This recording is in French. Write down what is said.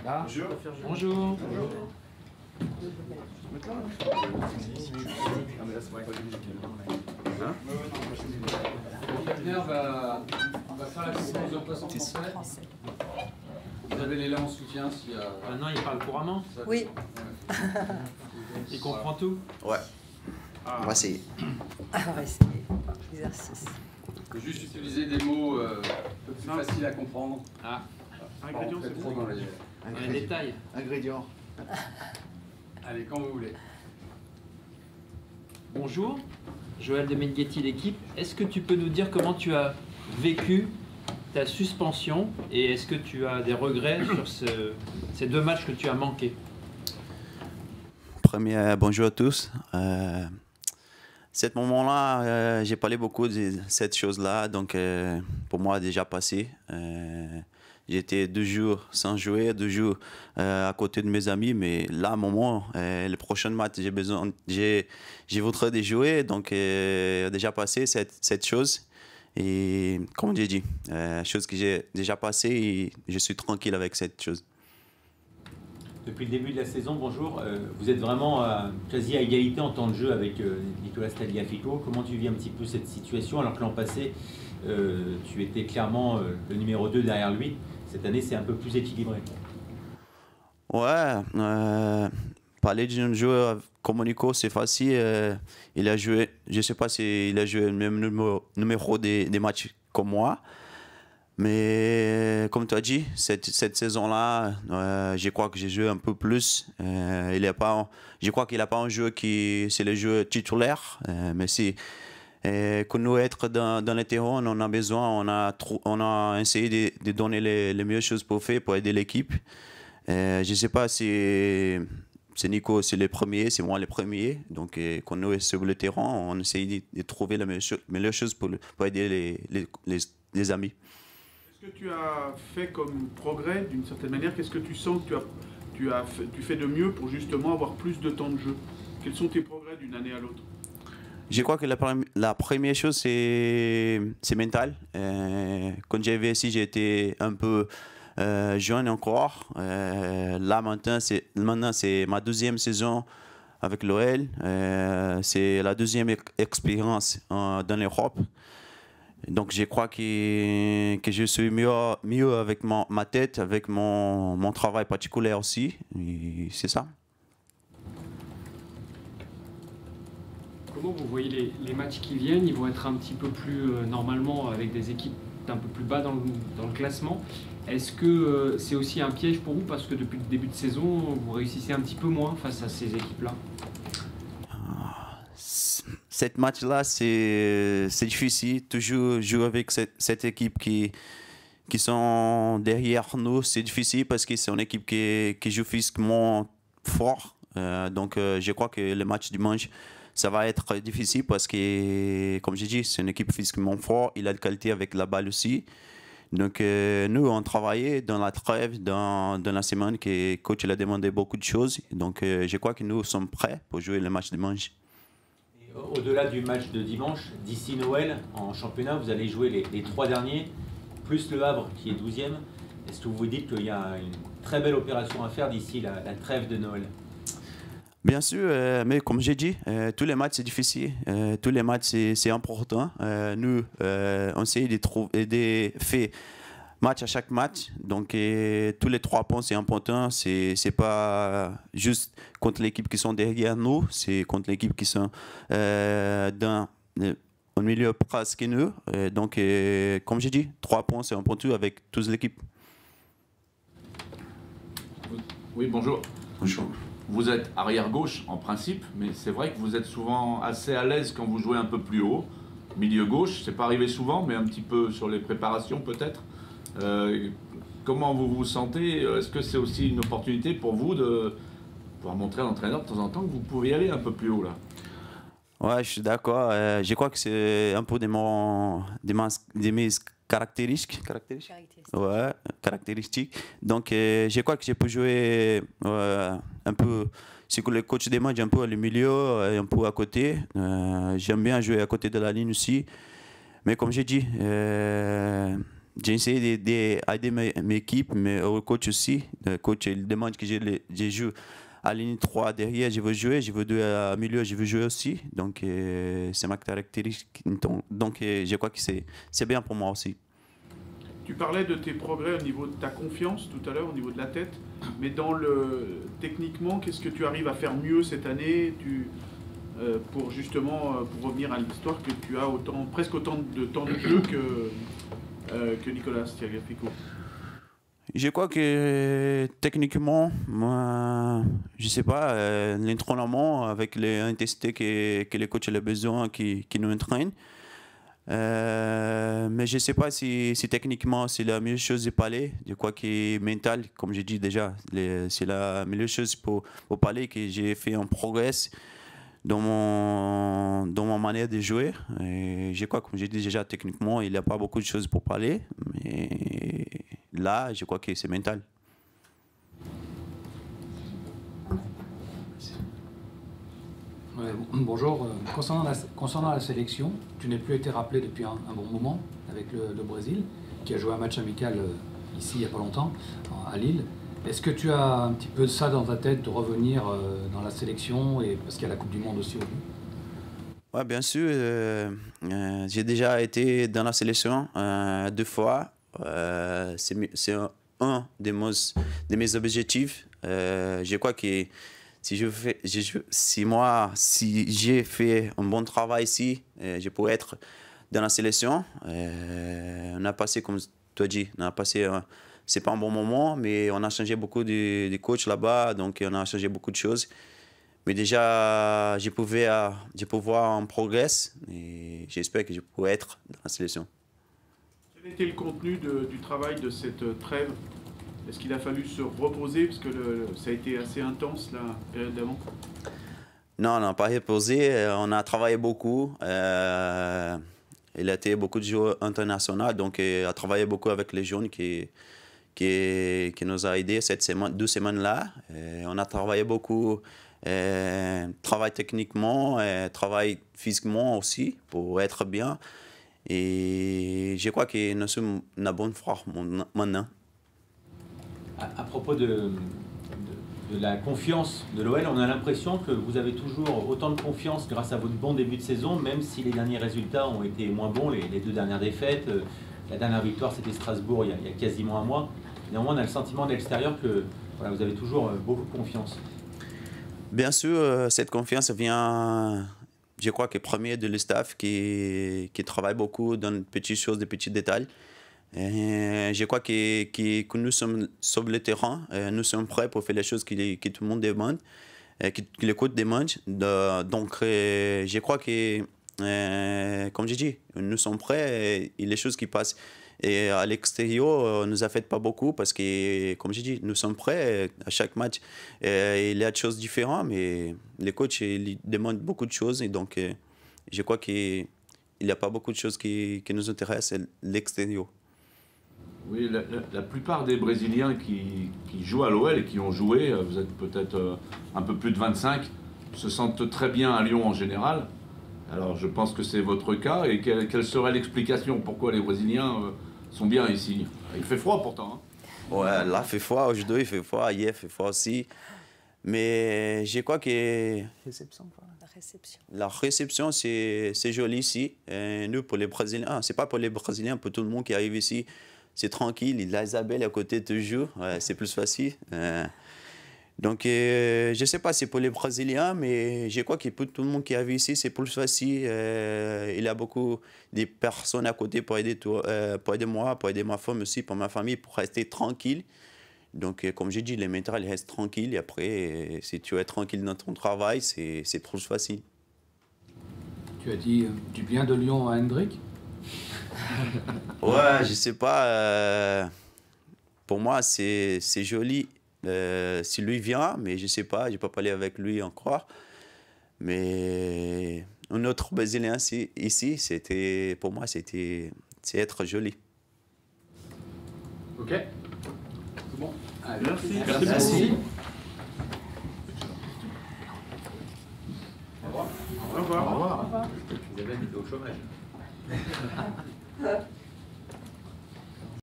Là, Bonjour. Bonjour. Pierre va faire la conférence de presse en français. Vous avez les là en soutien si... Maintenant, il parle couramment. Oui. Il comprend tout. Ouais. On va essayer. On va essayer. Exercice. Il faut juste utiliser des mots un peu plus faciles à comprendre. Ah, Ingrédients, c'est trop dans les... les détails. Ingrédients. Allez, quand vous voulez. Bonjour, Joël de Meneghetti, l'équipe. Est-ce que tu peux nous dire comment tu as vécu ta suspension et est-ce que tu as des regrets sur ces 2 matchs que tu as manqués? Bonjour à tous. Ce moment-là, j'ai parlé beaucoup de cette chose-là, donc pour moi, déjà passé. J'étais 2 jours sans jouer, 2 jours à côté de mes amis, mais là, à un moment, le prochain match, j'ai voudrais de jouer, donc déjà passé cette chose. Et comme j'ai dit, chose que j'ai déjà passée et je suis tranquille avec cette chose. Depuis le début de la saison, bonjour, vous êtes vraiment quasi à égalité en temps de jeu avec Nicolas Tagliafico. Comment tu vis un petit peu cette situation alors que l'an passé, tu étais clairement le numéro 2 derrière lui? Cette année, c'est un peu plus équilibré. Ouais, parler d'un joueur comme Nico, c'est facile. Il a joué, je ne sais pas s'il a joué le même numéro des matchs comme moi. Mais comme tu as dit, cette saison-là, je crois que j'ai joué un peu plus. Je crois qu'il n'a pas un jeu qui c'est le jeu titulaire. Mais si quand nous être dans le terrain, on a besoin, on a essayé de donner les meilleures choses pour faire, pour aider l'équipe. Je ne sais pas si c'est Nico, c'est le premier, c'est moi le premier. Donc quand nous sommes sur le terrain, on essaye de trouver la meilleure chose pour aider les amis. Qu'est-ce que tu as fait comme progrès d'une certaine manière? Qu'est-ce que tu sens que tu fais de mieux pour justement avoir plus de temps de jeu? Quels sont tes progrès d'une année à l'autre? Je crois que la première chose, c'est mental. Quand j'avais ici, j'étais un peu jeune encore. Là, maintenant, c'est ma 2e saison avec l'OL. C'est la 2e expérience dans l'Europe. Donc, je crois que je suis mieux avec ma tête, avec mon travail particulier aussi. C'est ça. Comment vous voyez les matchs qui viennent? Ils vont être un petit peu plus, normalement, avec des équipes un peu plus bas dans le classement. Est-ce que c'est aussi un piège pour vous? Parce que depuis le début de saison, vous réussissez un petit peu moins face à ces équipes-là. Cette match-là, c'est difficile. Toujours jouer avec cette équipe qui sont derrière nous, c'est difficile parce que c'est une équipe qui joue physiquement fort. Donc, je crois que le match dimanche, ça va être difficile parce que, comme j'ai dit, c'est une équipe physiquement forte. Il a de qualité avec la balle aussi. Donc, nous, on travaillait dans la trêve, dans la semaine que le coach a demandé beaucoup de choses. Donc, je crois que nous sommes prêts pour jouer le match dimanche. Au-delà du match de dimanche, d'ici Noël, en championnat, vous allez jouer les 3 derniers, plus le Havre qui est 12e. Est-ce que vous vous dites qu'il y a une très belle opération à faire d'ici la trêve de Noël? Bien sûr, mais comme j'ai dit, tous les matchs c'est difficile, tous les matchs c'est important. Nous, on essaie de faire match à chaque match, donc tous les 3 points c'est important. C'est pas juste contre l'équipe qui sont derrière nous, c'est contre l'équipe qui sont au milieu presque nous. Donc, comme j'ai dit, 3 points c'est important avec toute l'équipe. Oui, bonjour. Bonjour. Vous êtes arrière gauche en principe, mais c'est vrai que vous êtes souvent assez à l'aise quand vous jouez un peu plus haut. Milieu gauche, c'est pas arrivé souvent, mais un petit peu sur les préparations peut-être. Comment vous vous sentez? Est-ce que c'est aussi une opportunité pour vous de pouvoir montrer à l'entraîneur de temps en temps que vous pouvez y aller un peu plus haut là? Ouais, je suis d'accord. Je crois que c'est un peu de mes caractéristiques. Ouais, caractéristiques. Donc, je crois que je peux jouer un peu, c'est que le coach demande un peu au milieu et un peu à côté. J'aime bien jouer à côté de la ligne aussi. Mais comme j'ai dit, j'ai essayé d'aider mes équipes, mais au coach aussi. Le coach il demande que je joue à ligne 3 derrière, je veux jouer, je veux jouer à milieu, je veux jouer aussi. Donc c'est ma caractéristique. Donc je crois que c'est bien pour moi aussi. Tu parlais de tes progrès au niveau de ta confiance tout à l'heure, au niveau de la tête, mais techniquement, qu'est-ce que tu arrives à faire mieux cette année pour justement pour revenir à l'histoire que tu as presque autant de temps de jeu que Nicolas Tagliafico? Je crois que techniquement, moi, je sais pas, l'entraînement avec l'intensité que les coachs ont besoin, qui nous entraînent. Mais je ne sais pas si techniquement c'est la meilleure chose de parler. Je crois que mental, comme j'ai dit déjà, c'est la meilleure chose pour parler, que j'ai fait un progrès dans ma manière de jouer. Et je crois, comme j'ai dit déjà, techniquement, il n'y a pas beaucoup de choses pour parler. Mais là, je crois que c'est mental. Ouais, bonjour. Concernant la sélection, tu n'es plus été rappelé depuis un bon moment avec le Brésil, qui a joué un match amical ici il n'y a pas longtemps, à Lille. Est-ce que tu as un petit peu de ça dans ta tête, de revenir dans la sélection, parce qu'il y a la Coupe du Monde aussi au bout? Oui, bien sûr. J'ai déjà été dans la sélection 2 fois. C'est un de mes objectifs. Je crois que si j'ai fait un bon travail ici, je pourrais être dans la sélection. On a passé, comme tu as dit, c'est pas un bon moment, mais on a changé beaucoup de coachs là-bas, donc on a changé beaucoup de choses. Mais déjà, je peux voir un progrès et j'espère que je pourrai être dans la sélection. Quel était le contenu du travail de cette trêve? Est-ce qu'il a fallu se reposer parce que ça a été assez intense la période d'avant? Non, on n'a pas reposé. On a travaillé beaucoup. Il a été beaucoup de joueurs internationaux, donc il a travaillé beaucoup avec les jeunes qui nous a aidés cette 2 semaines-là. On a travaillé beaucoup, travail techniquement, travail physiquement aussi pour être bien. Et je crois que nous sommes la bonne foi maintenant. À propos de la confiance de l'OL, on a l'impression que vous avez toujours autant de confiance grâce à votre bon début de saison, même si les derniers résultats ont été moins bons, les 2 dernières défaites. La dernière victoire, c'était Strasbourg il y a quasiment un mois. Néanmoins, on a le sentiment de l'extérieur que voilà, vous avez toujours beaucoup de confiance. Bien sûr, cette confiance vient, je crois, que premier de le staff qui travaille beaucoup dans de petites choses, de petits détails. Et je crois que nous sommes sur le terrain, nous sommes prêts pour faire les choses que tout le monde demande, que les coachs demandent. Donc, je crois que, comme j'ai dit, nous sommes prêts et les choses qui passent. Et à l'extérieur, nous a fait pas beaucoup parce que, comme j'ai dit, nous sommes prêts à chaque match. Il y a des choses différentes, mais les coachs ils demandent beaucoup de choses. Et donc, je crois qu'il n'y a pas beaucoup de choses qui nous intéressent à l'extérieur. Oui, la plupart des Brésiliens qui jouent à l'OL et qui ont joué, vous êtes peut-être un peu plus de 25, se sentent très bien à Lyon en général. Alors je pense que c'est votre cas. Et quelle serait l'explication pourquoi les Brésiliens sont bien ici? Il fait froid pourtant. Hein. Ouais, là il fait froid, aujourd'hui il fait froid, hier il fait froid aussi. Mais je crois que la réception c'est joli ici. Et nous, pour les Brésiliens, c'est pas pour les Brésiliens, pour tout le monde qui arrive ici. C'est tranquille, il a Isabelle à côté toujours, c'est plus facile. Donc, je ne sais pas si c'est pour les Brésiliens, mais je crois que pour tout le monde qui arrive ici, c'est plus facile. Il y a beaucoup de personnes à côté pour aider moi, pour aider ma femme aussi, pour ma famille, pour rester tranquille. Donc, comme j'ai dit, les mentales restent tranquilles. Et après, si tu es tranquille dans ton travail, c'est plus facile. Tu as dit du bien de Lyon à Hendrik? Ouais, je sais pas. Pour moi, c'est joli si lui vient, mais je sais pas, j'ai pas parlé avec lui encore. Mais un autre Brésilien ici, pour moi, c'est être joli. Ok. C'est bon. Allez, Merci. Merci. Au revoir. Isabelle, il est au chômage.